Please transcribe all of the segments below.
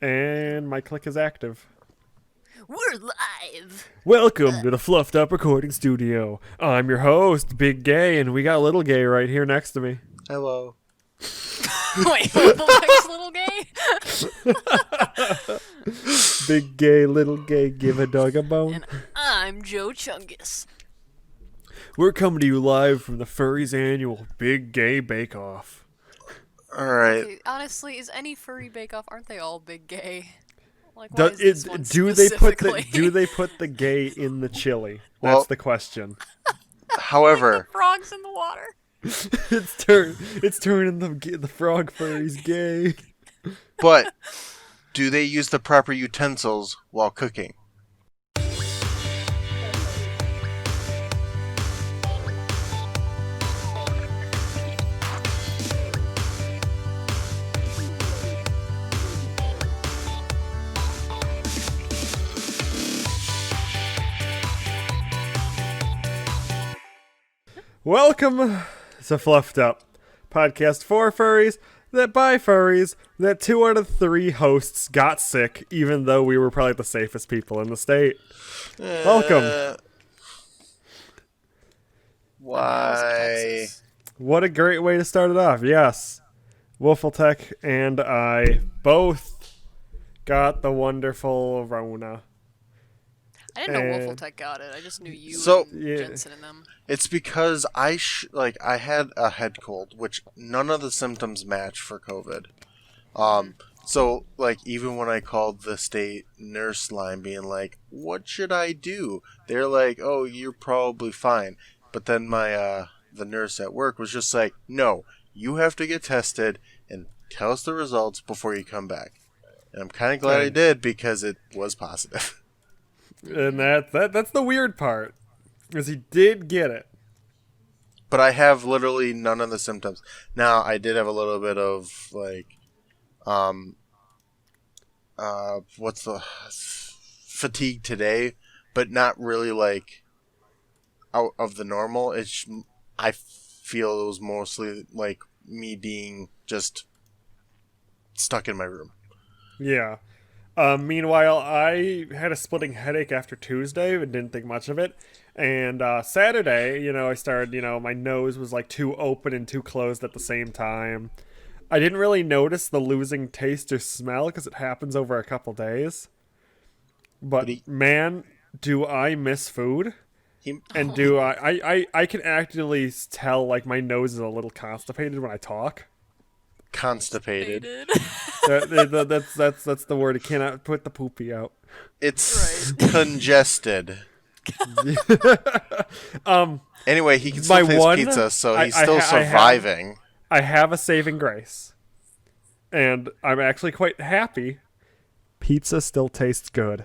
And my click is active. We're live. Welcome to the Fluffed Up Recording Studio. I'm your host, Big Gay, and we got Little Gay right here next to me. Hello. Wait, what the fuck's little gay? Big Gay, Little Gay, give a dog a bone. And I'm Joe Chungus. We're coming to you live from the Furries annual Big Gay Bake Off. Alright. Okay, honestly, is any furry bake-off? Aren't they all big gay? Like, Do, why is this one do they put the specifically? gay in the chili? Well- That's the question. However, Frogs in the water. it's turning the frog furries gay. but do they use the proper utensils while cooking? Welcome to Fluffed Up, podcast for furries that by furries that 2 out of 3 hosts got sick, even though we were probably the safest people in the state. Welcome. Why? What a great way to start it off. Yes, Wolfeltech and I both got the wonderful Rona. I didn't know Wolfeltech got it. I just knew you and yeah. Jensen and them. It's because I had a head cold, which none of the symptoms match for COVID. So even when I called the state nurse line, being like, "What should I do?" They're like, "Oh, you're probably fine." But then my the nurse at work was just like, "No, you have to get tested and tell us the results before you come back." And I'm kind of glad I did because it was positive. And that's the weird part, is he did get it. But I have literally none of the symptoms. Now, I did have a little bit of, fatigue today, but not really, out of the normal. I feel it was mostly, me being just stuck in my room. Yeah. Meanwhile, I had a splitting headache after Tuesday and didn't think much of it. And Saturday, I started, my nose was too open and too closed at the same time. I didn't really notice the losing taste or smell because it happens over a couple days. But man, do I miss food. And do I can actively tell my nose is a little constipated when I talk. Constipated. That's the word. It cannot put the poopy out. It's congested. Anyway, he can still taste pizza, so he's still surviving. I have a saving grace, and I'm actually quite happy. Pizza still tastes good.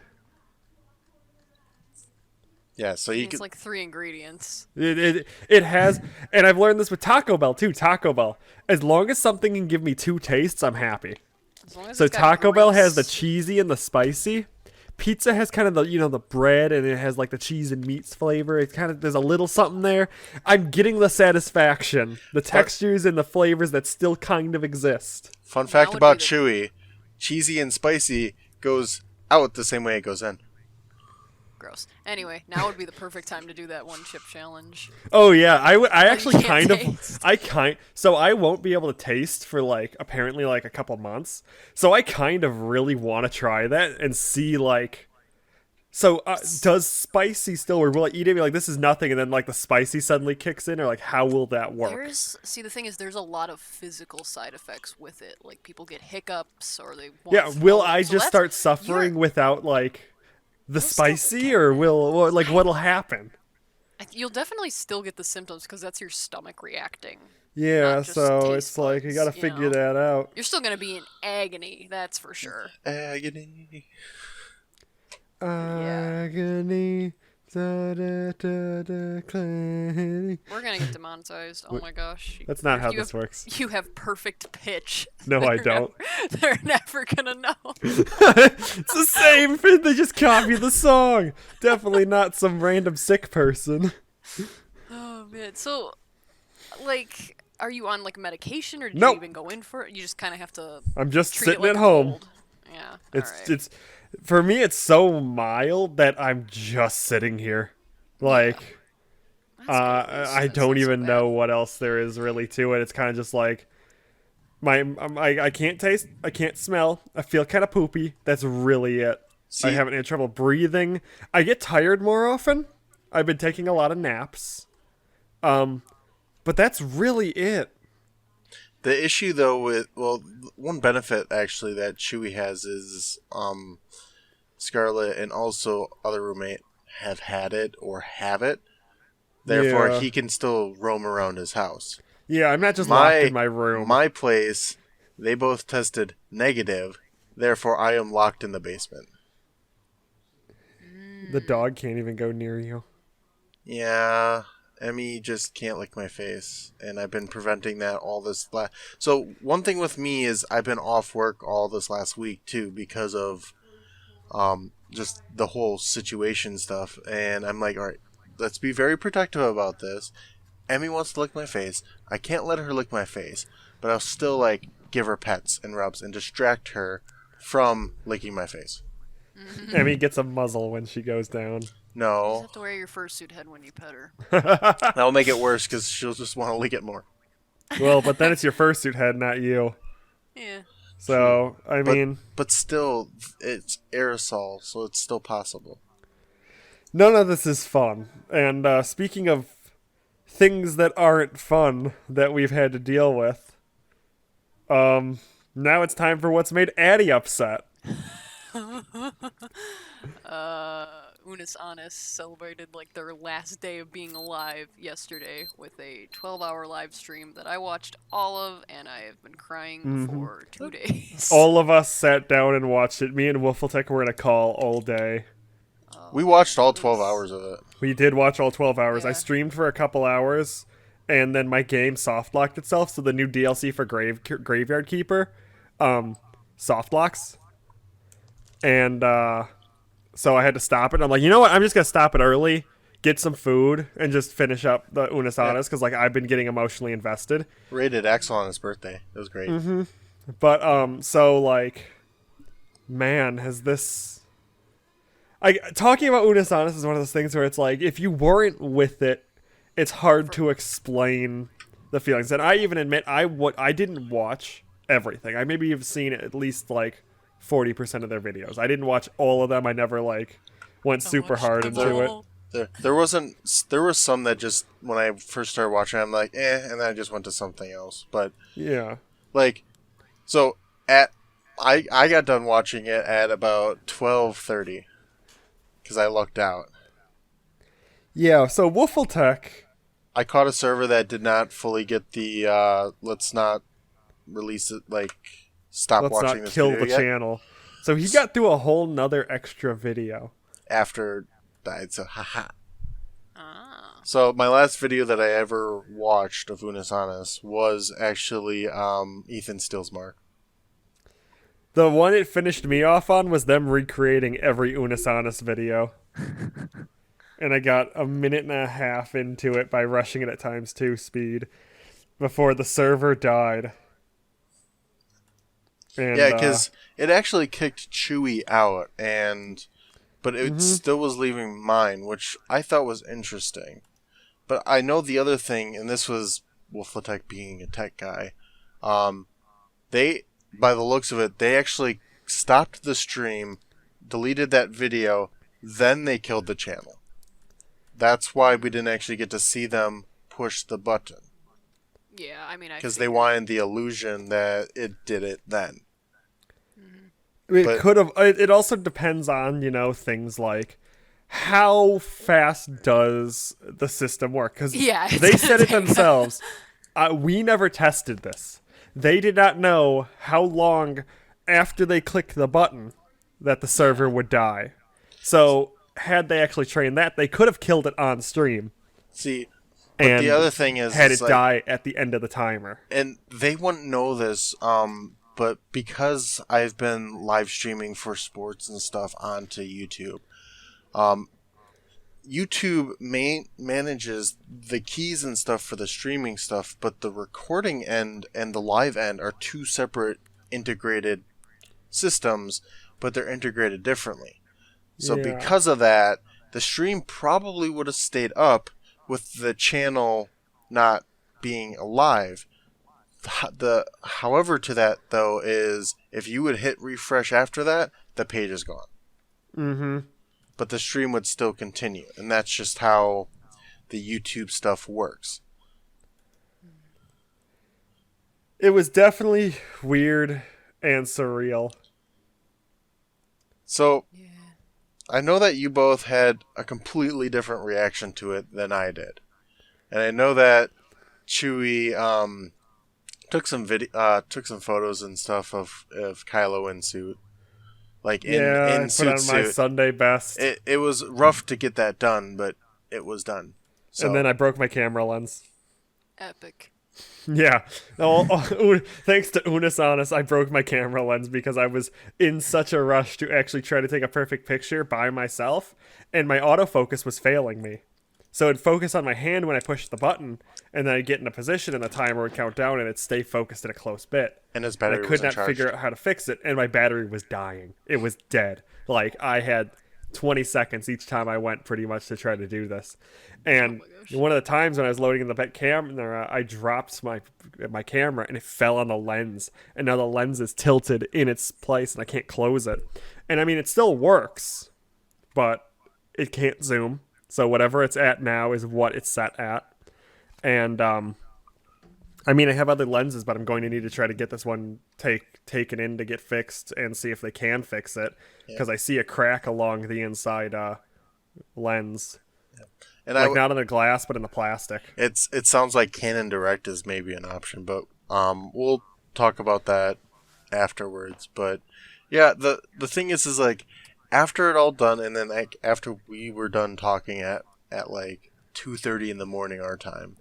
Yeah, so you It's can. 3 ingredients. It has, and I've learned this with Taco Bell too. Taco Bell, as long as something can give me 2 tastes, I'm happy. As long as So it's got Taco Bell has the grease. cheesy and the spicy. Pizza has kind of the the bread, and it has the cheese and meats flavor. It's kind of, there's a little something there. I'm getting the satisfaction, the textures and the flavors that still kind of exist. Fun fact would about be Chewy: cheesy and spicy goes out the same way it goes in. Gross. Anyway, now would be the perfect time to do that 1 chip challenge. Oh yeah, I actually can't kind of so I won't be able to taste for apparently a couple months. So I kind of really want to try that and see does spicy still, or will I eat it and be like, this is nothing, and then the spicy suddenly kicks in, or how will that work? The thing is, there's a lot of physical side effects with it. Like, people get hiccups, or they won't Yeah, will throw up. I So just start suffering without the spicy, or what'll happen? You'll definitely still get the symptoms, because that's your stomach reacting. Yeah, Not just so taste it's you buds, gotta figure that out. You're still gonna be in agony, that's for sure. Agony. Agony. Da, da, da, da, clanging. We're gonna get demonetized. Oh my gosh. That's not how You this have- works. You have perfect pitch. No, I They're don't. They're never gonna know. It's the same. They just copy the song. Definitely not some random sick person. Oh man. So, are you on medication, or did Nope. you even go in for it? You just kind of have to. I'm just treat it sitting like at a home. cold. Yeah. All It's right. it's for me it's so mild that I'm just sitting here. Yeah. Like That's good at least. I That's don't not so even know bad. what else there is really to it. It's kind of just like I can't taste, I can't smell. I feel kind of poopy. That's really it. I See, haven't had trouble breathing. I get tired more often. I've been taking a lot of naps. Um, but that's really it. the issue though with one benefit actually that Chewie has is Scarlet and also other roommate have had it or have it. Therefore, Yeah. he can still roam around his house. Yeah, I'm not just locked in My my room. my place, they both tested negative. Therefore, I am locked in the basement. The dog can't even go near you. Yeah, Emmy just can't lick my face, and I've been preventing that all this last. So one thing with me is I've been off work all this last week too because of just the whole situation stuff, and I'm like, all right, let's be very protective about this. Emmy wants to lick my face. I can't let her lick my face, but I'll still like give her pets and rubs and distract her from licking my face. Emmy gets a muzzle when she goes down. You just No, have to wear your fursuit head when you pet her. that'll make it worse because she'll just want to lick it more. Well, but then it's your fursuit head, not you. Yeah. So, I But mean, but still, it's aerosol, so it's still possible. none of this is fun. And speaking of things that aren't fun that we've had to deal with, now it's time for what's made Addie upset. Unus Annus celebrated like their last day of being alive yesterday with a 12-hour live stream that I watched all of, and I have been crying for 2 days. All of us sat down and watched it. Me and Wolfeltech were in a call all day. We watched all It 12 was- hours of it. We did watch all 12 hours. I Yeah. streamed for a couple hours, and then my game soft locked itself. So the new DLC for Graveyard Keeper, soft locks, and so I had to stop it. I'm like, you know what? I'm just gonna stop it early, get some food, and just finish up the Unus Annus because like I've been getting emotionally invested. Rated Axel on his birthday. It was great. But so like, man, has this? I talking about Unus Annus is one of those things where it's like if you weren't with it, it's hard to explain the feelings. And I even admit I didn't watch everything. I maybe have seen at least like 40% of their videos. I didn't watch all of them. I never like went super hard into it. There was some that just when I first started watching, I'm like, and then I just went to something else. But Yeah. like, so I got done watching it at about 12:30 because I lucked out. Yeah, so Wolfeltech, I caught a server that did not fully get the let's not release it, like stop let's watching not this kill video the yet channel. So he got through a whole nother extra video. after died. So haha. Ah. So my last video that I ever watched of Unus Annus was actually Ethan Steele's Mark. The one it finished me off on was them recreating every Unus Annus video. And I got a minute and a half into it by rushing it at times 2 speed before the server died. And, Yeah, because it actually kicked Chewie out, but it still was leaving mine, which I thought was interesting. But I know the other thing, and this was Wolfletech being a tech guy. They, by the looks of it, they actually stopped the stream, deleted that video, then they killed the channel. That's why we didn't actually get to see them push the button. Yeah, I mean, I Because they figured. wanted the illusion that it did it then. it but- could have. It also depends on, things like how fast does the system work? Because Yeah, it's they gonna said it take- themselves. We never tested this. They did not know how long after they clicked the button that the server would die. So had they actually trained that, they could have killed it on stream See, but and the other thing is, had it's it like, die at the end of the timer. and they wouldn't know this, but because I've been live streaming for sports and stuff onto YouTube, YouTube manages the keys and stuff for the streaming stuff, but the recording end and the live end are two separate integrated systems, but they're integrated differently. So Yeah. because of that, the stream probably would have stayed up with the channel not being alive. However to that though is if you would hit refresh after that, the page is gone. Mm-hmm. But the stream would still continue, and that's just how the YouTube stuff works. It was definitely weird and surreal. So Yeah. I know that you both had a completely different reaction to it than I did, and I know that Chewie took some photos and stuff of Kylo in suit, like Yeah, in I put suit on my suit. Sunday best. It was rough to get that done, but it was done. So And then I broke my camera lens. Epic. Yeah. Thanks to Unus Annus, I broke my camera lens because I was in such a rush to actually try to take a perfect picture by myself, and my autofocus was failing me. So it'd focus on my hand when I pushed the button, and then I'd get in a position and the timer would count down and it'd stay focused in a close bit. and his And battery I could wasn't not charged. figure out how to fix it, and my battery was dying. It was dead. Like, I had 20 seconds each time I went pretty much to try to do this. And Oh my gosh. one of the times when I was loading in the camera, I dropped my camera and it fell on the lens. And now the lens is tilted in its place and I can't close it. And I mean, it still works, but it can't zoom. So whatever it's at now is what it's set at. And I mean, I have other lenses, but I'm going to need to try to get this one taken in to get fixed and see if they can fix it, because I see a crack along the inside lens, And like not in the glass, but in the plastic. it sounds like Canon Direct is maybe an option, but we'll talk about that afterwards. But yeah, the thing is like after it all done, and then like after we were done talking at like 2:30 in the morning our time.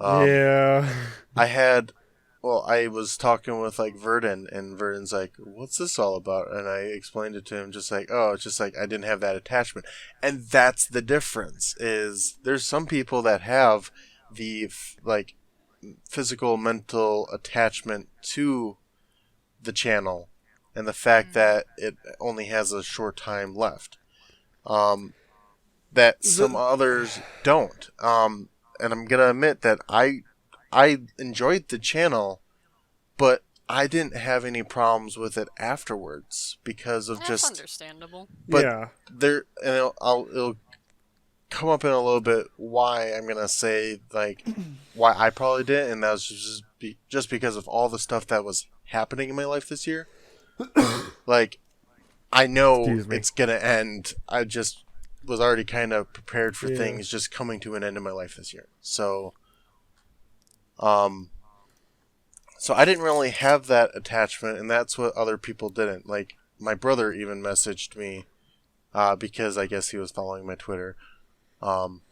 Yeah. I was talking with like Verdon, and Verdon's like, "What's this all about?" And I explained it to him, just like, "Oh, it's just like I didn't have that attachment," and that's the difference. Is there's some people that have the like physical, mental attachment to the channel, and the fact that it only has a short time left, that some others don't. And I'm gonna admit that I enjoyed the channel, but I didn't have any problems with it afterwards because of That's just. understandable. But yeah. there, and it'll come up in a little bit why I'm gonna say like why I probably didn't, and that was just because of all the stuff that was happening in my life this year. Like, I know Excuse me. it's gonna end. I just was already kind of prepared for Yeah. things just coming to an end in my life this year. So so I didn't really have that attachment, and that's what other people didn't. Like, my brother even messaged me, because I guess he was following my Twitter,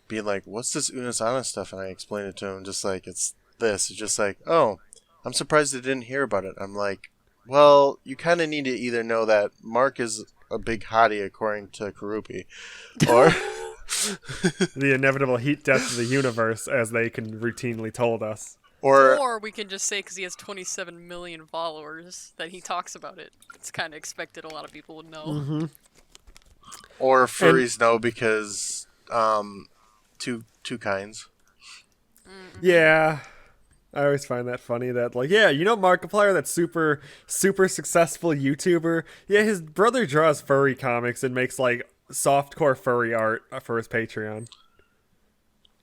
being like, "What's this Unus Annus stuff?" And I explained it to him, just like, it's this. It's just like, "Oh, I'm surprised I didn't hear about it." I'm like, well, you kind of need to either know that Mark is a big hottie, according to Karupi, or... The inevitable heat death of the universe, as they can routinely told us. Or we can just say because he has 27 million followers that he talks about it. It's kind of expected a lot of people would know. Or furries know because two kinds. Yeah. I always find that funny that, like, yeah, you know Markiplier, that super successful YouTuber? Yeah, his brother draws furry comics and makes, like, softcore furry art for his Patreon.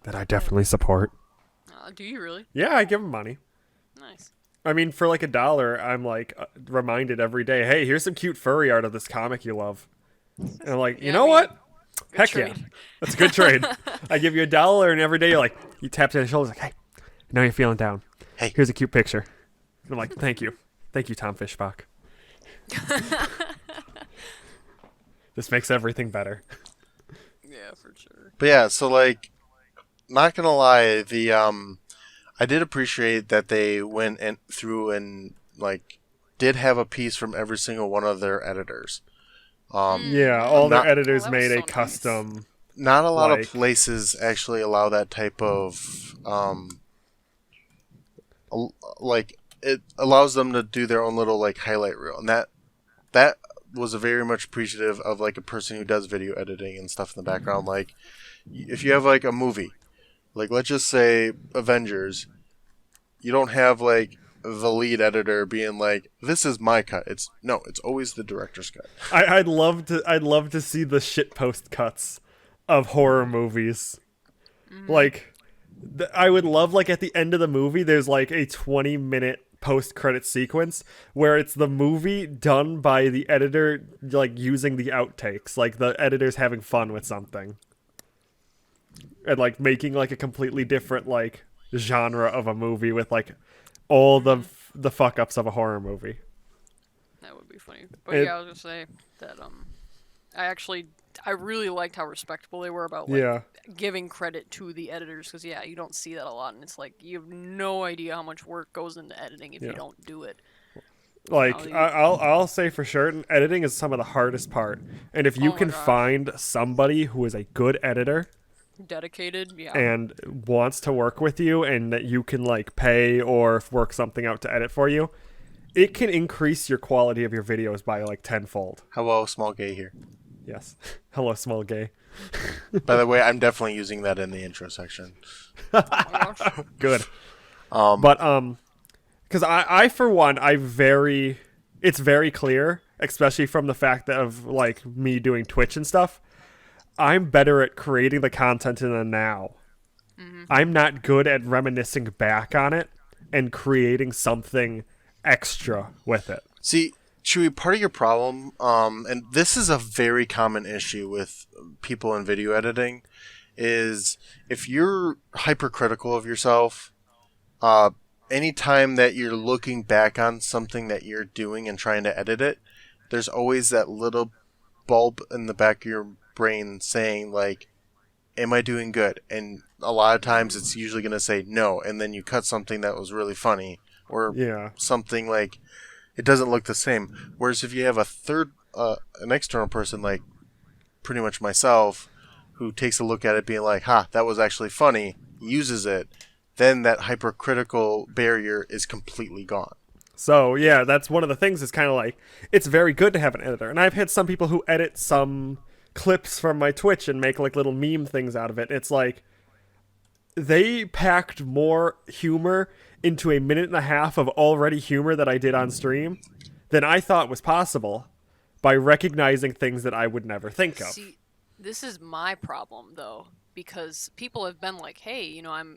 That I definitely support. Do you really? Yeah, I give him money. Nice. I mean, for like $1, I'm, like, reminded every day, hey, here's some cute furry art of this comic you love. And I'm like, you Yeah, know I mean, what? good Heck trade. yeah. That's a good trade. I give you $1, and every day you're like, you tap to his shoulders, like, hey, I know you're feeling down. Hey. Here's a cute picture. And I'm like, thank you. Thank you, Tom Fishbach. This makes everything better. Yeah, for sure. But yeah, so like, not gonna lie, the I did appreciate that they went through and like did have a piece from every single one of their editors. Yeah, all their Not- editors Oh, that was made so a nice. custom. Not a lot Like- of places actually allow that type of like it allows them to do their own little like highlight reel, and that that was a very much appreciative of like a person who does video editing and stuff in the background. Like if you have like a movie, like let's just say Avengers, you don't have like the lead editor being like, "This is my cut." It's always the director's cut. I'd love to see the shitpost cuts of horror movies. Like, I would love, like, at the end of the movie, there's like a 20-minute post-credit sequence where it's the movie done by the editor, like, using the outtakes, like the editor's having fun with something, and like making like a completely different like genre of a movie with like all the fuck ups of a horror movie. That would be funny. But yeah, I was gonna say that I really liked how respectful they were about like giving credit to the editors, because you don't see that a lot, and it's like you have no idea how much work goes into editing if you don't do it. Like I'll say for sure, editing is some of the hardest part, and if you can find somebody who is a good editor, dedicated, and wants to work with you, and that you can like pay or work something out to edit for you, it can increase your quality of your videos by like tenfold. Hello, small gay here. Yes. Hello, small gay. By the way, I'm definitely using that in the intro section. Good. But because I for one, it's very clear, especially from the fact that of like me doing Twitch and stuff, I'm better at creating the content in the now. I'm not good at reminiscing back on it and creating something extra with it. See, Chewy, part of your problem, and this is a very common issue with people in video editing, is if you're hypercritical of yourself, anytime that you're looking back on something that you're doing and trying to edit it, there's always that little bulb in the back of your brain saying like, am I doing good? And a lot of times it's usually going to say no, and then you cut something that was really funny or something like it doesn't look the same. Whereas if you have a third an external person like pretty much myself who takes a look at it being like, that was actually funny, uses it, then that hypercritical barrier is completely gone. So yeah, that's one of the things. Is kind of like, it's very good to have an editor, and I've had some people who edit some clips from my Twitch and make like little meme things out of it. It's like they packed more humor into a minute and a half of already humor that I did on stream than I thought was possible by recognizing things that I would never think of. See, this is my problem though, because people have been like, hey,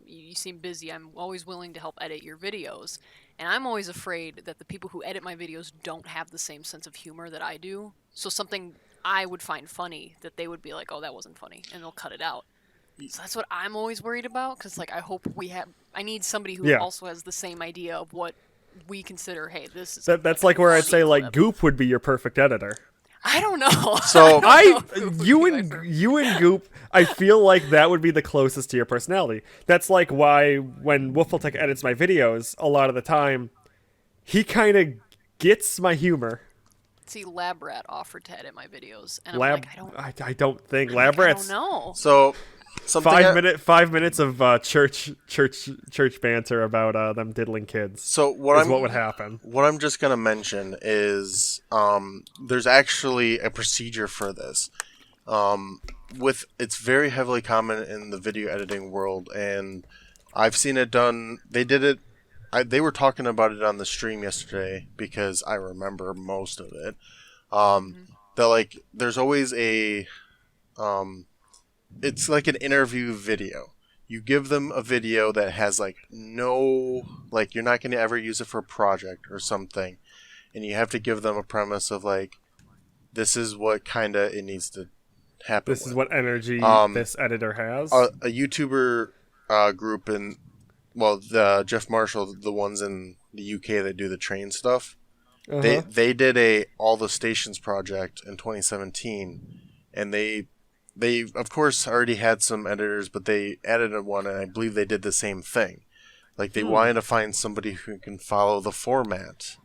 you seem busy, I'm always willing to help edit your videos. And I'm always afraid that the people who edit my videos don't have the same sense of humor that I do. So something I would find funny, that they would be like, oh, that wasn't funny, and they'll cut it out. So that's what I'm always worried about, because like I need somebody who also has the same idea of what we consider, hey, this is... That's like where I'd say like Goop would be your perfect editor. I don't know. So you and Goop, I feel like that would be the closest to your personality. That's like why when Wolfletech edits my videos, a lot of the time, he kind of gets my humor. See, Labrat offered to edit my videos, and I don't think Labrat's... I don't know. So... 5 minutes of church banter about them diddling kids. So what would happen? What I'm just gonna mention is there's actually a procedure for this. It's very heavily common in the video editing world, and I've seen it done. They did it. They were talking about it on the stream yesterday because I remember most of it. That like there's always a it's like an interview video. You give them a video that has like no, like you're not going to ever use it for a project or something, and you have to give them a premise of like, this is what kind of it needs to happen. This is what energy this editor has. A YouTuber group the Jeff Marshall, the ones in the UK that do the train stuff. They did a All the Stations project in 2017, and they of course already had some editors, but they added one, and I believe they did the same thing. Like they wanted to find somebody who can follow the format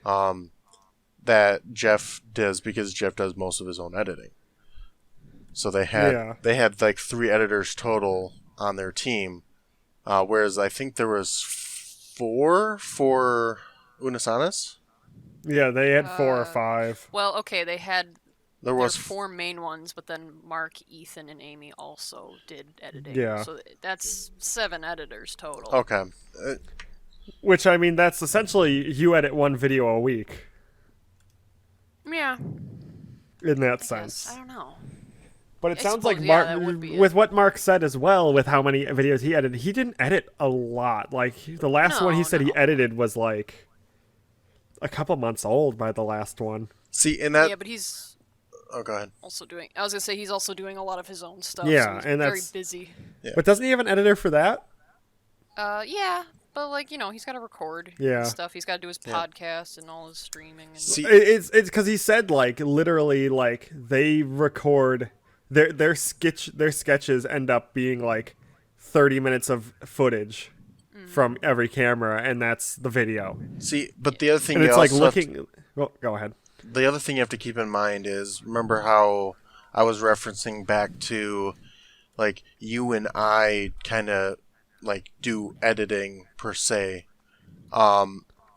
that Jeff does, because Jeff does most of his own editing. So they had like 3 editors total on their team, whereas I think there was 4 for Unus Annus. Yeah, they had 4 or 5. Well, okay, they had There their was 4 main ones, but then Mark, Ethan, and Amy also did editing. Yeah. So that's 7 editors total. okay. Which, I mean, that's essentially you edit one video a week Yeah, in that I sense. guess. I don't know. But it I sounds suppose, like yeah, Mark, that would be with it. what Mark said as well, with how many videos he edited, he didn't edit a lot. Like, the last one he said he No. edited was like a couple months old by the last one. See, in that. Yeah, but he's Oh, go ahead. also doing. I was gonna say he's also doing a lot of his own stuff. Yeah, so he's and very that's- busy. Yeah. But doesn't he have an editor for that? Yeah, but like he's got to record Yeah. and stuff. He's got to do his Yeah. podcast and all his streaming. And See, It's because he said like literally like they record their sketches end up being like 30 minutes of footage from every camera, and that's the video. see, but the other thing And you it's like also have to- looking. Well, go ahead. the other thing you have to keep in mind is remember how I was referencing back to like you and I kind of like do editing per se.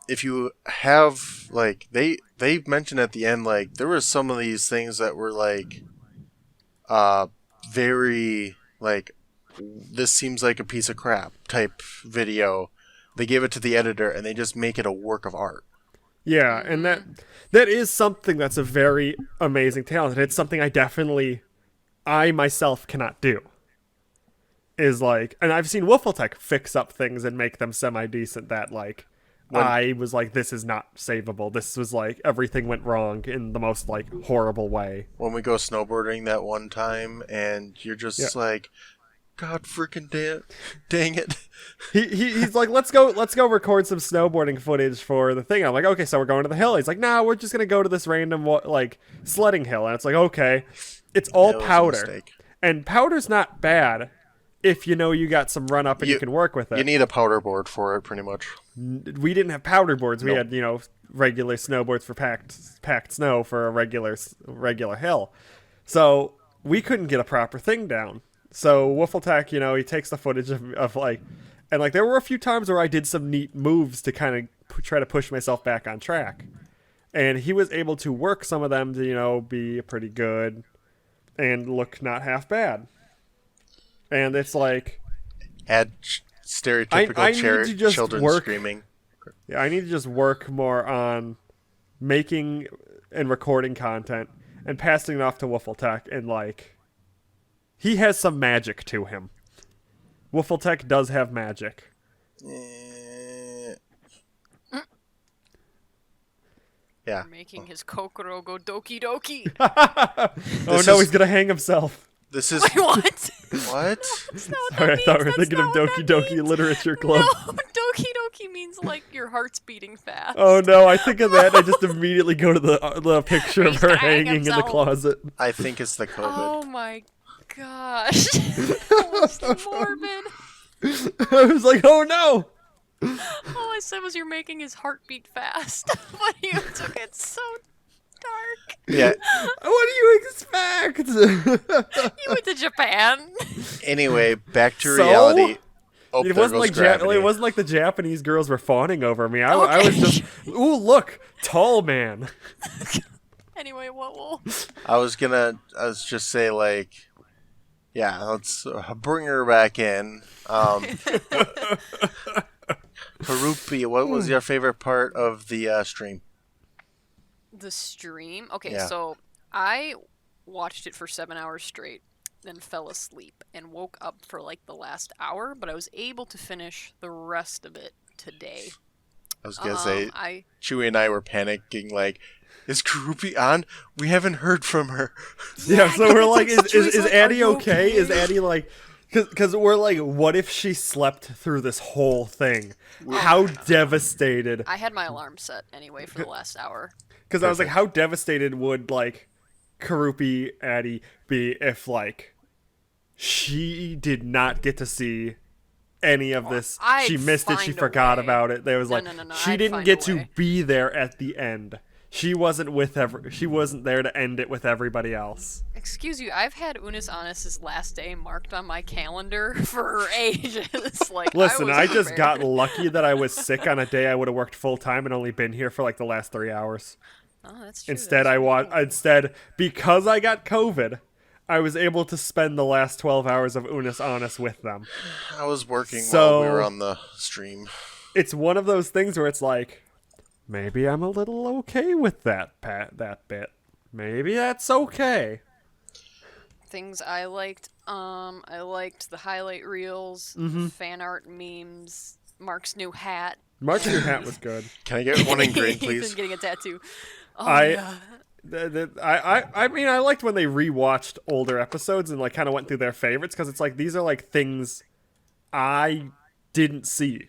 If you have like they mentioned at the end like there were some of these things that were like very like this seems like a piece of crap type video. They give it to the editor and they just make it a work of art. Yeah, and that is something that's a very amazing talent. It's something I myself cannot do. Is like, and I've seen Wolfeltech fix up things and make them semi decent. That like, I was like, this is not savable. This was like everything went wrong in the most like horrible way. When we go snowboarding that one time and you're just like, God freaking dang it. He's like, let's go record some snowboarding footage for the thing. I'm like, okay, so we're going to the hill. He's like, nah, we're just gonna go to this random like sledding hill, and it's like, okay, it's all That was a powder, mistake. and powder's not bad if you know you got some run up and you can work with it. You need a powder board for it, pretty much. We didn't have powder boards. We had regular snowboards for packed snow for a regular hill, so we couldn't get a proper thing down. So Wolfeltech, he takes the footage of like, and like there were a few times where I did some neat moves to kind of try to push myself back on track, and he was able to work some of them to be pretty good and look not half bad. And it's like Add stereotypical I need to just children work- screaming. Yeah, I need to just work more on making and recording content and passing it off to Wolfeltech, and like he has some magic to him. Wolfeltech does have magic. Eh. Mm. Yeah. making his Kokoro go Doki Doki. Oh This no, is- he's gonna hang himself. This is Wait, what? what? That's not what Sorry, I that thought we were means. thinking of That's not what Doki that Doki means. Literature Club. No, Doki Doki means like your heart's beating fast. Oh no, I think of that. I just immediately go to the picture of He's her gonna hang hanging in the himself. closet. I think it's the COVID. Oh my gosh. That was morbid. I was like, oh no. All I said was you're making his heart beat fast. But you took it so dark. Yeah. What do you expect? You went to Japan. Anyway, back to So? reality. Oh, It there wasn't goes like gravity. it wasn't like the Japanese girls were fawning over me. I was just, ooh, look, tall man. Anyway, what will? I was just say like, yeah, let's bring her back in. Harupi, what was your favorite part of the stream? The stream? Okay, Yeah. so I watched it for 7 hours straight, then fell asleep and woke up for like the last hour, but I was able to finish the rest of it today. I was gonna say, I Chewie and I were panicking like, is Harupi on? We haven't heard from her. Yeah, so we're like, is Chewie's like, Addie "Are you okay? okay?" Is Addie like, because we're like, what if she slept through this whole thing? How devastated? I had my alarm set anyway for the last hour. Because I was like, how devastated would like Karupi Addie be if like she did not get to see any of this? I'd She missed it. She find a forgot way. about it. There was No, like no, no, she I'd didn't find get a to way. be there at the end. she wasn't she wasn't there to end it with everybody else. Excuse you, I've had Unus Annus' last day marked on my calendar for ages. Like, Listen, I I was just got prepared. lucky that I was sick on a day I would have worked full time and only been here for like the last 3 hours. Oh, that's true. Instead, That's pretty cool. instead, because I got COVID, I was able to spend the last 12 hours of Unus Annus with them. I was working while we were So on the stream. it's one of those things where it's like, maybe I'm a little okay with that bit. Maybe that's okay. Things I liked. I liked the highlight reels, Mm-hmm. fan art memes, Mark's new hat. Mark's new hat was good. Can I get one in green, He's please? been getting a tattoo. Oh I- yeah. I mean, I liked when they rewatched older episodes and like kind of went through their favorites because it's like these are like things I didn't see,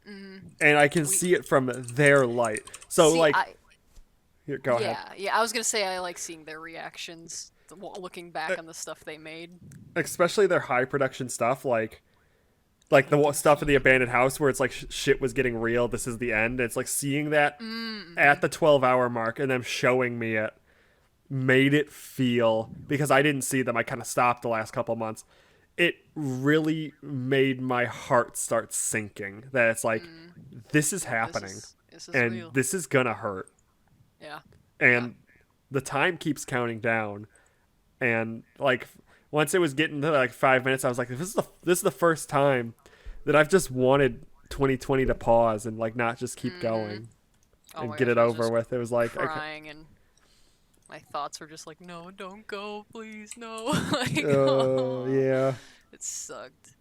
and I can see it from their light. So See, like, here, go yeah, ahead. yeah. I was gonna say I like seeing their reactions, looking back on the stuff they made. Especially their high production stuff, like the stuff in the abandoned house where it's like shit was getting real. This is the end. It's like seeing that at the 12-hour mark and them showing me it made it feel, because I didn't see them. I kind of stopped the last couple months. It really made my heart start sinking that it's like, this is happening This is and real. this is gonna hurt. Yeah. And the time keeps counting down. And like once it was getting to like 5 minutes, I was like, this is the first time that I've just wanted 2020 to pause and like not just keep going Oh and my get gosh, it I was over just with. It was like, crying and my thoughts were just like, no, don't go, please, no. Like, oh yeah. it sucked.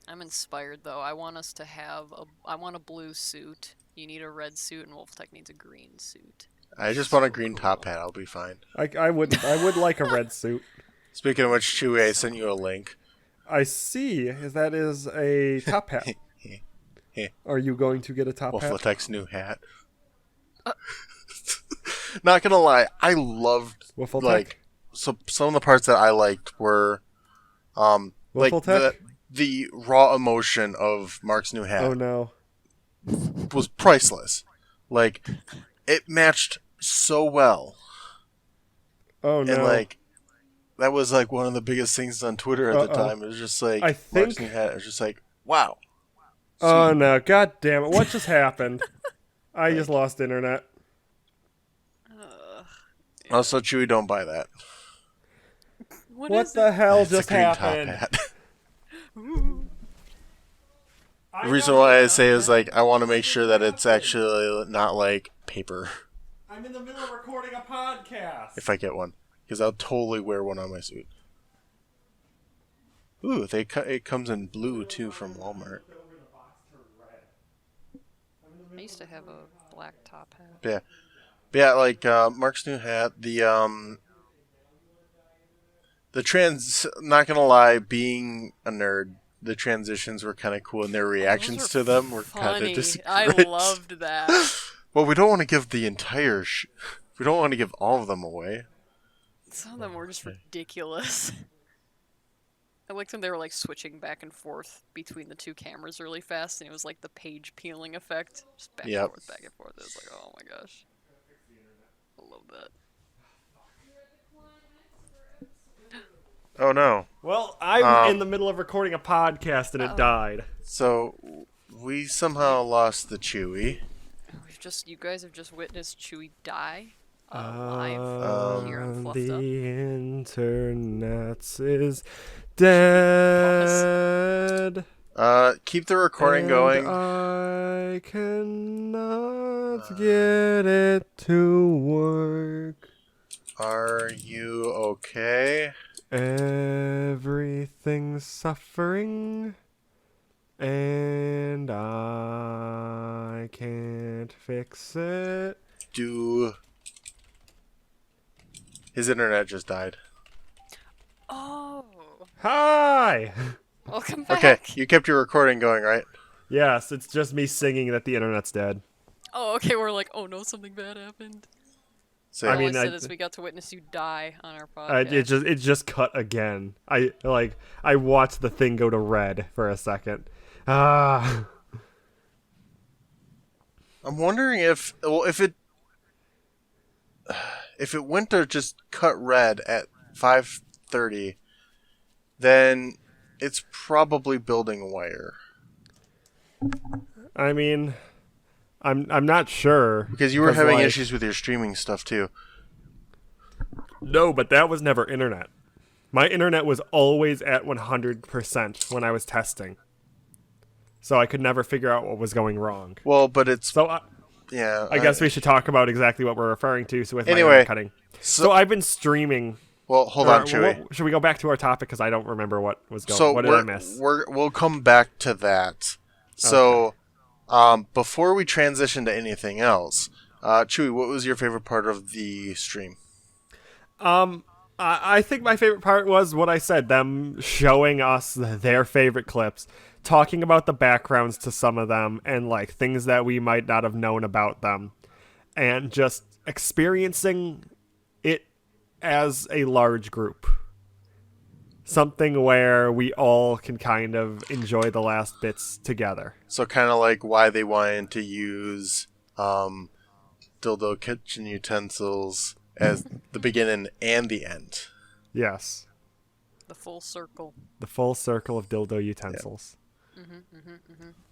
I'm inspired though. I want us to have I want a blue suit. You need a red suit, and Wolf Tech needs a green suit. I just want a green top hat. I'll be fine. I would like a red suit. Speaking of which, Chewie, I sent you a link. I see. That is a top hat. Are you going to get a top hat? Wolfletech's new hat. Not gonna lie, I loved Wiffle like Tech? some of the parts that I liked were like Wiffle Tech? the raw emotion of Mark's new hat Oh no. was priceless. Like it matched so well. Oh no. And like that was like one of the biggest things on Twitter at the Uh-oh. time. It was just like I Mark's think- new hat. It was just like, wow. Oh no. God damn it. What just happened? I just lost internet. Also, Chewie, don't buy that. What What is the it? hell It's just a green happened? top hat. Ooh. The reason why I say is like I want to make sure that it's actually not like paper I'm in the middle of recording a podcast. if I get one, because I'll totally wear one on my suit. Ooh, it comes in blue too from Walmart. I used to have a black top hat. Yeah, but yeah, like Mark's new hat. The Not gonna lie, being a nerd, the transitions were kind of cool, and their reactions Those to them were kind funny. of just. I loved that. Well, we don't want to give the entire. We don't want to give all of them away. Some of them were just ridiculous. I liked when they were like switching back and forth between the two cameras really fast, and it was like the page peeling effect, just back Yep. and forth, back and forth. It was like, oh my gosh, I love that. Oh no! Well, I'm in Um, the middle of recording a podcast and it died. So we somehow lost the Chewie. You guys have just witnessed Chewie die live here on Fluffed Up. The internet is dead. Keep the recording going. I cannot get it to work. Are you okay? Everything's suffering, and I can't fix it. His internet just died. Oh, Hi! welcome back. Okay, you kept your recording going, right? Yes, it's just me singing that the internet's dead. Oh, okay. We're like, oh no, something bad happened. So I All I, mean, said is we got to witness you die on our podcast. It just cut again. I watched the thing go to red for a second. I'm wondering if if it went to just cut red at 5:30, then it's probably building wire. I mean, I'm not sure Because you were having like, issues with your streaming stuff too. No, but that was never internet. My internet was always at 100% when I was testing, so I could never figure out what was going wrong. Well, but it's So yeah. I guess we should talk about exactly what we're referring to. So with my Anyway, internet cutting, so so I've been streaming. well, hold on, Chewy. Should we go back to our topic because I don't remember what was going? So what did I miss? we'll come back to that. So, before we transition to anything else, Chewy, what was your favorite part of the stream? I think my favorite part was what I said, them showing us their favorite clips, talking about the backgrounds to some of them, and like things that we might not have known about them, and just experiencing it as a large group. Something where we all can kind of enjoy the last bits together. So, kind of like why they wanted to use dildo kitchen utensils as the beginning and the end. Yes. The full circle. The full circle of dildo utensils.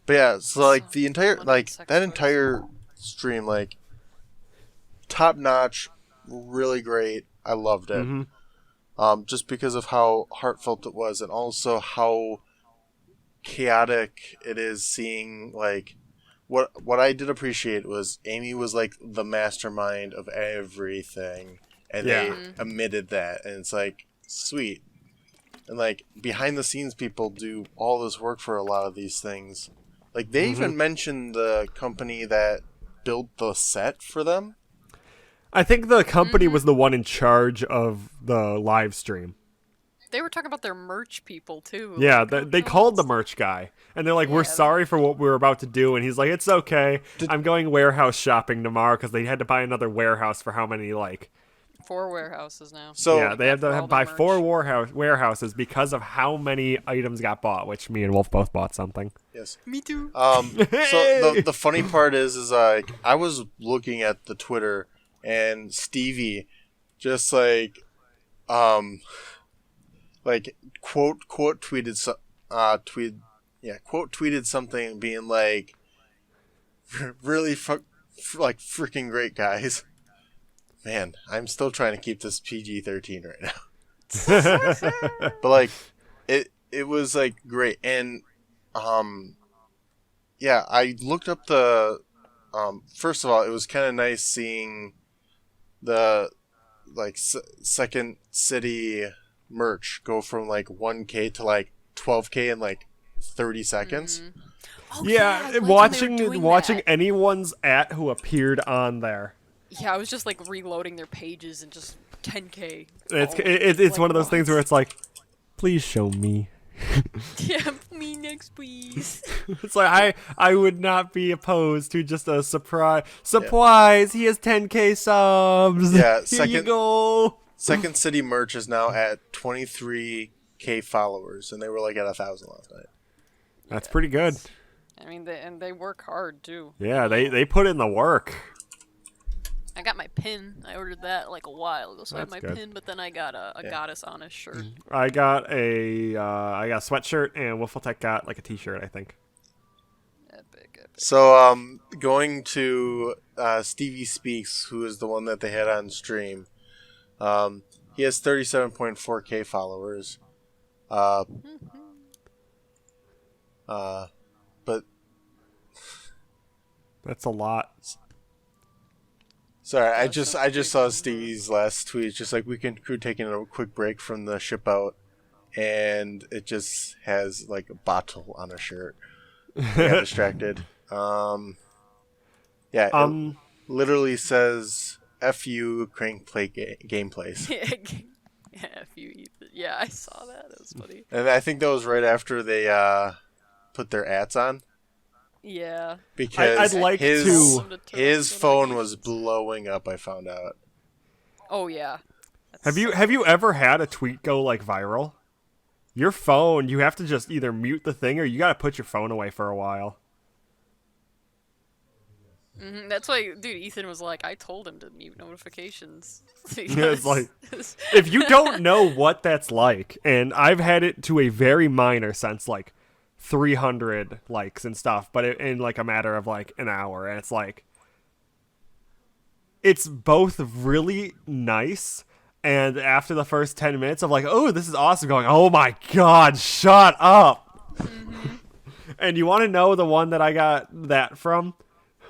But yeah, so like the entire One like sex that toys. entire stream, like top notch, really great. I loved it. Just because of how heartfelt it was, and also how chaotic it is seeing like what I did appreciate was Amy was like the mastermind of everything, and Yeah. they admitted that, and it's like sweet. And like behind the scenes, people do all this work for a lot of these things. Like they even mentioned the company that built the set for them. I think the company was the one in charge of the live stream. They were talking about their merch people too. Yeah, Like, they called the merch guy, and they're like, "We're Yeah, sorry for what we were about to do," and he's like, "It's okay. I'm going warehouse shopping tomorrow because they had to buy another warehouse for how many 4 warehouses now. So yeah, they had for to all buy their 4 merch. warehouses because of how many items got bought. Which me and Wolf both bought something. yes. Me too. So the funny part is like I was looking at the Twitter and Stevie just like quote tweeted tweeted something being like really like freaking great guys. Man, I'm still trying to keep this PG-13 right now. But like it was like great, and yeah, I looked up the first of all, it was kind of nice seeing the like second city merch go from like 1K to like 12K in like 30 seconds. Oh, Yeah, I liked when they were watching doing that. anyone's @ who appeared on there. Yeah, I was just like reloading their pages and just 10K. It's one of those things where it's like, please show me. Yeah, me next, please. It's like I would not be opposed to just a surprise. He has 10K subs. Yeah, Here you second- go. Second City merch is now at 23K followers, and they were like at 1,000 last night. That's pretty good. I mean, they work hard too. Yeah, they put in the work. I got my pin. I ordered that like a while ago, so I have That's my good. pin. But then I got a Goddess Honest shirt. I got a sweatshirt, and Wiffletech got like a t-shirt, I think. Epic. So, going to Stevie Speaks, who is the one that they had on stream. He has 37.4K followers. But That's a lot. sorry, I just saw Stevie's last tweet. It's just like weekend crew taking a quick break from the ship out, and it just has like a bottle on a shirt. I got distracted. Yeah, it literally says "F you crank play gameplays," Yeah, if you eat it. Yeah, I saw that. That was funny. and I think that was right after they put their ads on. Yeah. Because I'd like his to- his phone was blowing up. I found out. Oh yeah. Have you ever had a tweet go like viral? Your phone, you have to just either mute the thing or you got to put your phone away for a while. That's why, dude. Ethan was like, I told him to mute notifications. It's like, Because- if you don't know what that's like, and I've had it to a very minor sense, like 300 likes and stuff, but in like a matter of like an hour, and it's like, it's both really nice, and after the first 10 minutes of like, oh, this is awesome, going, oh my god, shut up. And you want to know the one that I got that from?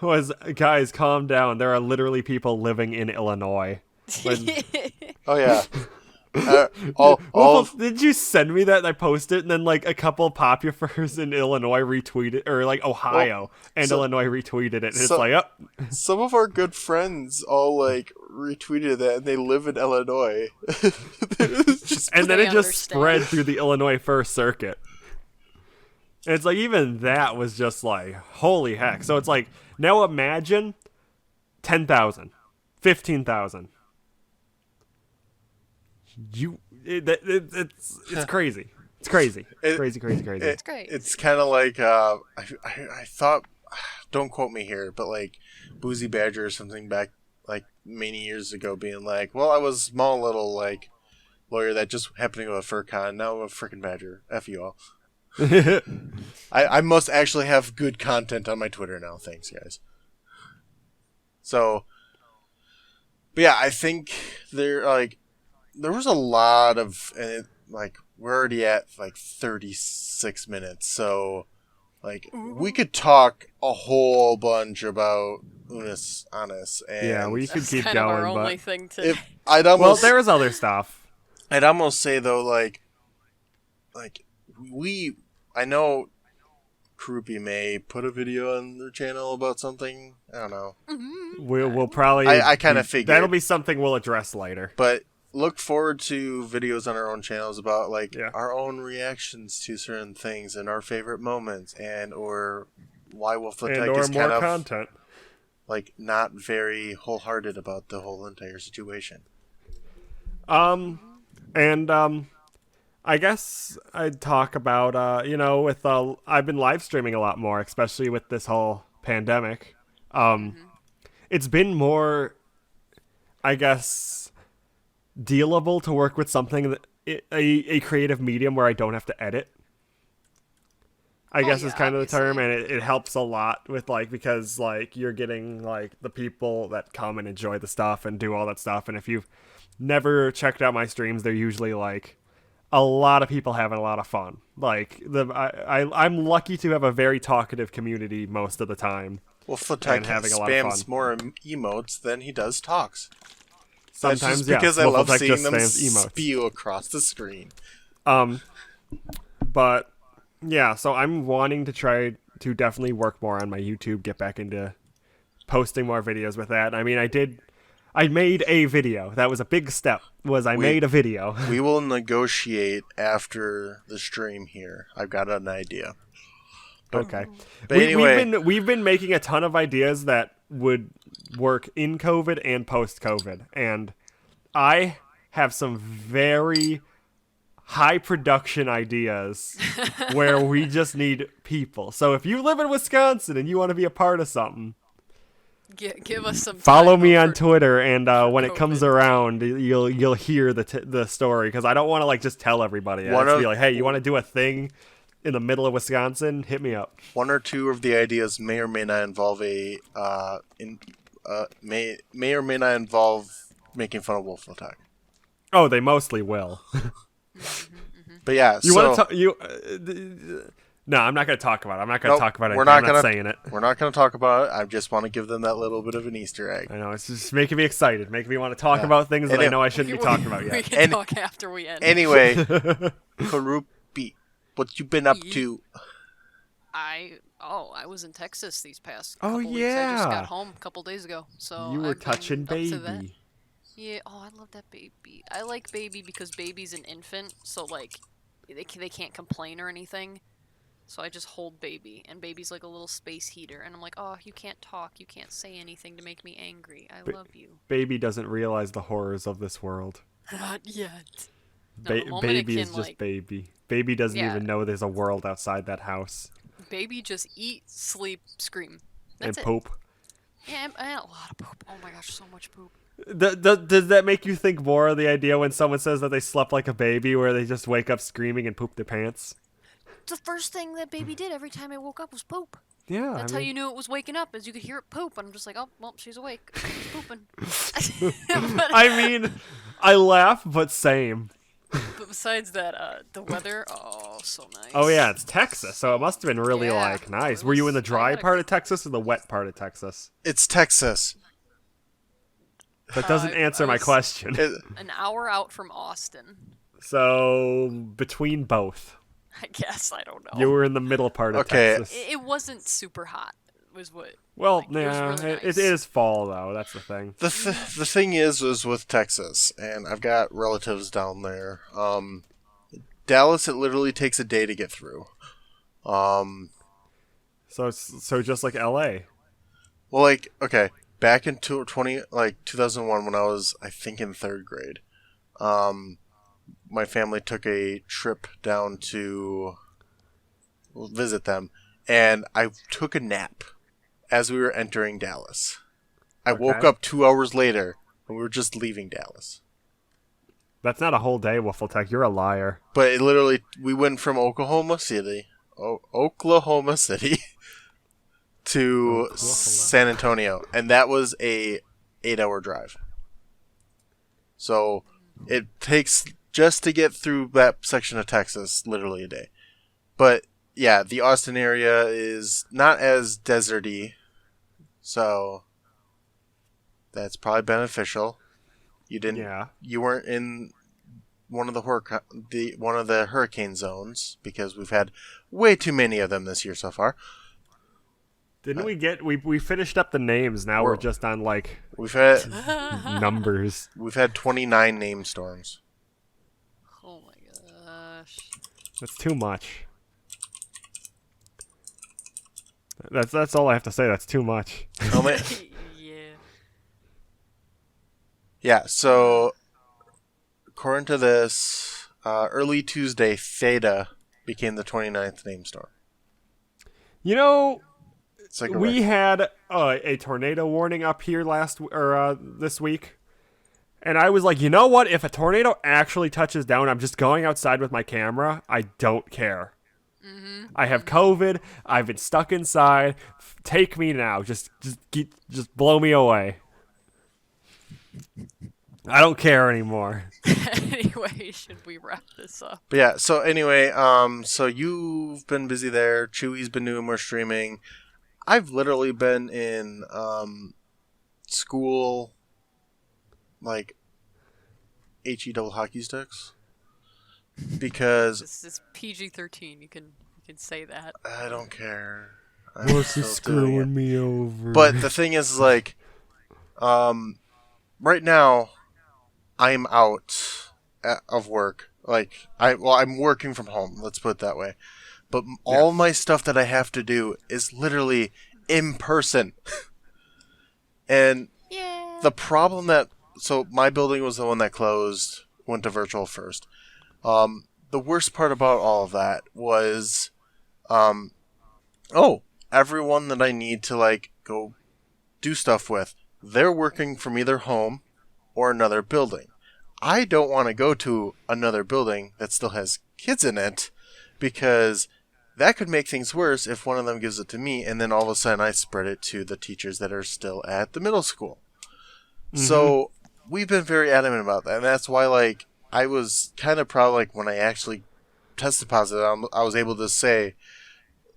Was, guys, calm down. There are literally people living in Illinois. When, Oh yeah. well, All did you send me that and I posted it, and then like a couple of populars in Illinois retweeted, or like Ohio and so- Illinois retweeted it, and it's so- like, oh. some of our good friends all like retweeted that, and they live in Illinois. It's just- And then They it just understand. spread through the Illinois First Circuit. And it's like, even that was just like, holy heck. So it's like, now imagine 10,000, 15,000. It's crazy. It's crazy. Crazy. It's great. It's kind of like I thought, don't quote me here, but like Boozy Badger or something back like many years ago, being like, well, I was a small little like lawyer that just happened to go to FurCon. Now I'm a freaking badger. F you all. I must actually have good content on my Twitter now. Thanks, guys. So, but yeah, I think there was a lot of, and like we're already at like 36 minutes, so like we could talk a whole bunch about Unus Annus, and Yeah, we could That's keep kind of our going, only but thing to. if I'd well, almost there is other stuff. I'd almost say though, like I know Karupi may put a video on their channel about something. I don't know, We'll probably. I kinda figured. that'll be something we'll address later. but look forward to videos on our own channels about like Yeah. our own reactions to certain things and our favorite moments, and or why Wolf And Attack or is more kind of content. like not very wholehearted about the whole entire situation. I guess I'd talk about with I've been live streaming a lot more, especially with this whole pandemic. It's been more, I guess, dealable to work with something that a creative medium where I don't have to edit. I guess is yeah, kind of the term, obviously. and it helps a lot with like, because like you're getting like the people that come and enjoy the stuff and do all that stuff, and if you've never checked out my streams, they're usually like a lot of people having a lot of fun. Like I'm lucky to have a very talkative community most of the time. Wolf And Attack having a lot of spams fun. more emotes than he does talks. Sometimes, That's just yeah, because I Wolf love Attack seeing just them spams emotes. spew across the screen. But yeah, so I'm wanting to try to definitely work more on my YouTube, get back into posting more videos with that. I mean, I made a video. That was a big step. I made a video. We will negotiate after the stream here. I've got an idea. Okay. But anyway, we've been making a ton of ideas that would work in COVID and post COVID, and I have some very high production ideas where we just need people. So if you live in Wisconsin and you want to be a part of something, Give us some. follow time me over- on Twitter, and when it comes COVID. around, you'll hear the story, because I don't want to like just tell everybody. I One just of- be like, hey, you want to do a thing in the middle of Wisconsin? Hit me up. one or two of the ideas may or may not involve may or may not involve making fun of Wolf Attack. Oh, they mostly will. But yeah, You so want to talk? No, I'm not going to talk about it. I'm not going to Nope, talk about it. we're not I'm not gonna- saying it. we're not going to talk about it. I just want to give them that little bit of an Easter egg. I know, it's just making me excited, making me want to talk Yeah. about things that And I it- know I shouldn't be talking about We yet. can And- talk after we end. Anyway, Karupi, what you been up to? I was in Texas these past Oh, couple weeks. I just yeah. got home a couple days ago. So You were I've been touching up to that. baby. Yeah. Oh, I love that baby. I like baby because baby's an infant, so like they can't complain or anything. So I just hold baby, and baby's like a little space heater, and I'm like, oh, you can't talk, you can't say anything to make me angry. I love you. Baby doesn't realize the horrors of this world. Not yet. No, the moment Baby it is can, just like- baby. Baby doesn't Yeah. even know there's a world outside that house. Baby just eat, sleep, scream. And That's it. poop. Yeah, and a lot of poop. Oh my gosh, so much poop. Does that make you think more of the idea when someone says that they slept like a baby, where they just wake up screaming and poop their pants? The first thing that baby did every time I woke up was poop. Yeah, That's how you knew it was waking up, is you could hear it poop, and I'm just like, oh, well, she's awake. She's pooping. but, I mean, I laugh, but same. but besides that, the weather, oh, so nice. Oh yeah, it's Texas, so it must have been really Yeah, like nice. it Were you in the was- I dry had a- part of Texas or the wet part of Texas? It's Texas. That doesn't answer I my was- question. An hour out from Austin, So between both, I guess. I don't know. you were in the middle part of Okay. Texas. It wasn't super hot, was what. Well, like, it was yeah, really it nice. is fall though. That's the thing. The thing is with Texas, and I've got relatives down there. Dallas, it literally takes a day to get through. So just like L.A. Well, like, okay, back in 2001, when I was, I think, in third grade, my family took a trip down to visit them, and I took a nap as we were entering Dallas. I woke Okay. up 2 hours later, and we were just leaving Dallas. That's not a whole day, Wiffletech. You're a liar. But it literally, we went from Oklahoma City to San Antonio, and that was a 8-hour drive. So it takes, just to get through that section of Texas, literally a day. But yeah, the Austin area is not as deserty, so that's probably beneficial. Yeah. You weren't in one of the hurricane zones, because we've had way too many of them this year so far. Didn't we finished up the names? Now we're We're- just on like We've had numbers. 29 name storms. Oh my gosh. That's too much. That's all I have to say. That's too much. How many- Yeah. Yeah, so according to this, early Tuesday, Theta became the 29th name storm. You know, It's like we had a tornado warning up here this week, and I was like, you know what? If a tornado actually touches down, I'm just going outside with my camera. I don't care. I have COVID. I've been stuck inside. Take me now. Just blow me away. I don't care anymore. Anyway, should we wrap this up? But yeah, so anyway, so you've been busy there. Chewy's been doing more streaming. I've literally been in school, like HE double hockey sticks, because This is PG-13. You can say that. I don't care. What's still doing it. me over? But the thing is, like, right now, I'm out of work. Like, I'm working from home. Let's put it that way. But all my stuff that I have to do is literally in person. And Yeah. the problem so my building was the one that closed, went to virtual first. The worst part about all of that was, everyone that I need to, like, go do stuff with, they're working from either home or another building. I don't want to go to another building that still has kids in it, because that could make things worse if one of them gives it to me and then all of a sudden I spread it to the teachers that are still at the middle school. So we've been very adamant about that, and that's why, like, I was kind of proud, like, when I actually tested positive, I was able to say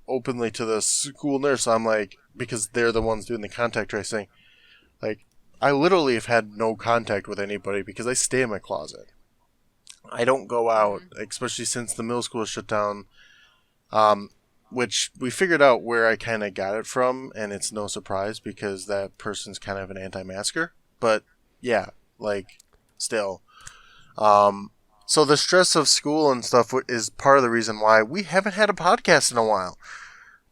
openly to the school nurse, I'm like, because they're the ones doing the contact tracing, like, I literally have had no contact with anybody because I stay in my closet. I don't go out, especially since the middle school is shut down, which we figured out where I kind of got it from, and it's no surprise because that person's kind of an anti-masker. But yeah, like, still. So the stress of school and stuff is part of the reason why we haven't had a podcast in a while.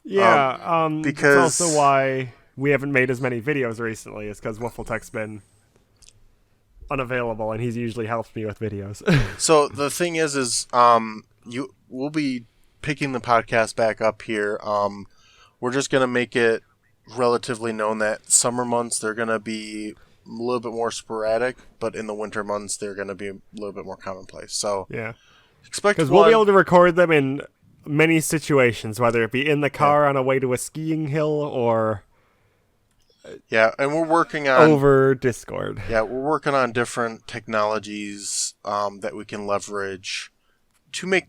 Yeah, because- that's also why we haven't made as many videos recently. Is because Wiffletech's been unavailable, and he's usually helped me with videos. So the thing is we'll be picking the podcast back up here. We're just gonna make it relatively known that summer months they're going to be a little bit more sporadic, but in the winter months they're going to be a little bit more commonplace. So Yeah. expect Because we'll be one. able to record them in many situations, whether it be in the car on a way to a skiing hill or Yeah, and we're working on over Discord. Yeah, we're working on different technologies that we can leverage to make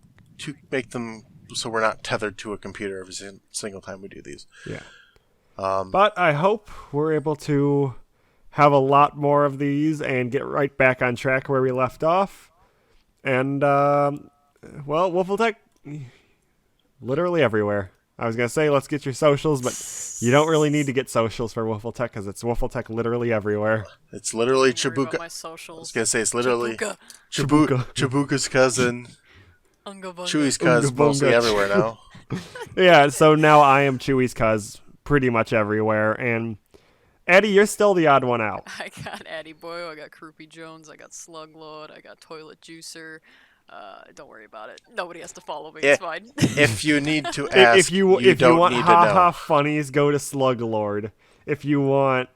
them so we're not tethered to a computer every single time we do these. Yeah. Um, But I hope we're able to have a lot more of these and get right back on track where we left off. And, well, Wolfletech, literally everywhere. I was going to say, let's get your socials, but you don't really need to get socials for Wolfletech because it's Wolfletech literally everywhere. it's literally Don't worry about Chibuka. my I was socials. gonna say it's literally Chibuka. Chibuka's cousin, Unga bunga. Chewy's cuz, Unga mostly bunga. everywhere now. Yeah, so now I am Chewy's cuz pretty much everywhere. And Eddie, you're still the odd one out. I got Addy Boyo, I got Croupy Jones, I got Sluglord, I got Toilet Juicer. Don't worry about it. Nobody has to follow me. Yeah. It's fine. If you need to ask, If you don't want need to haha know. funnies, go to Sluglord. If you want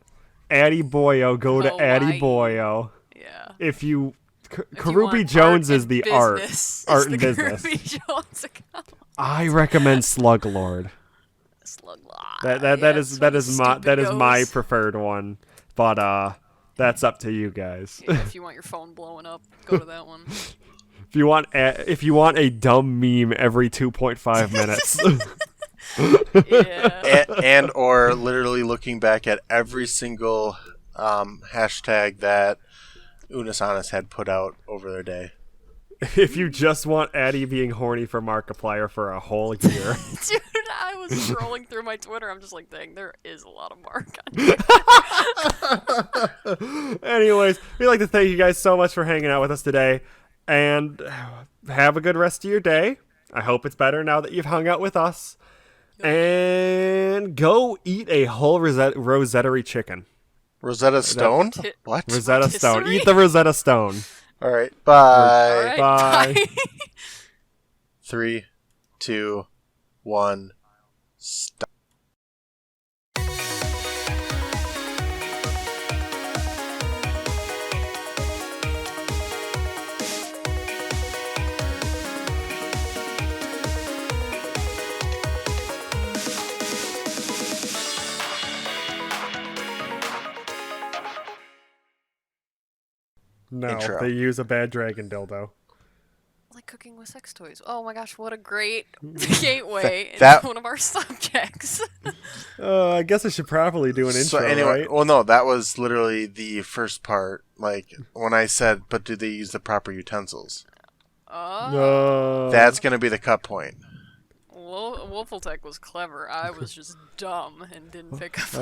Addy Boyo, go to Addy Hawaii. Boyo. Yeah. If you If you Karubi want Jones art is and the art. business, Art it's and the business. Karubi Jones account. I recommend Sluglord. Sluglord. That is my goes. preferred one. But that's up to you guys. Yeah, if you want your phone blowing up, go to that one. If you want a dumb meme every 2.5 minutes. Yeah. and or literally looking back at every single hashtag that Unus Annus had put out over their day. If you just want Addy being horny for Markiplier for a whole year. Dude, I was scrolling through my Twitter. I'm just like, dang, there is a lot of Mark on here. Anyways, we'd like to thank you guys so much for hanging out with us today. And have a good rest of your day. I hope it's better now that you've hung out with us. And go eat a whole Rosettery chicken. Rosetta Stone? Tit- What? Rosetta Stone. Rotisserie? Eat the Rosetta Stone. All right. Bye. All right, Bye. 3, 2, 1. Stop. No, Intro. they use a bad dragon dildo. Like cooking with sex toys. Oh my gosh, what a great gateway That- into one of our subjects. I guess I should probably do an So intro, anyway, right? well, no, that was literally the first part. Like when I said, "But do they use the proper utensils?" Oh, No. That's gonna be the cut point. Wolfeltech was clever. I was just dumb and didn't pick up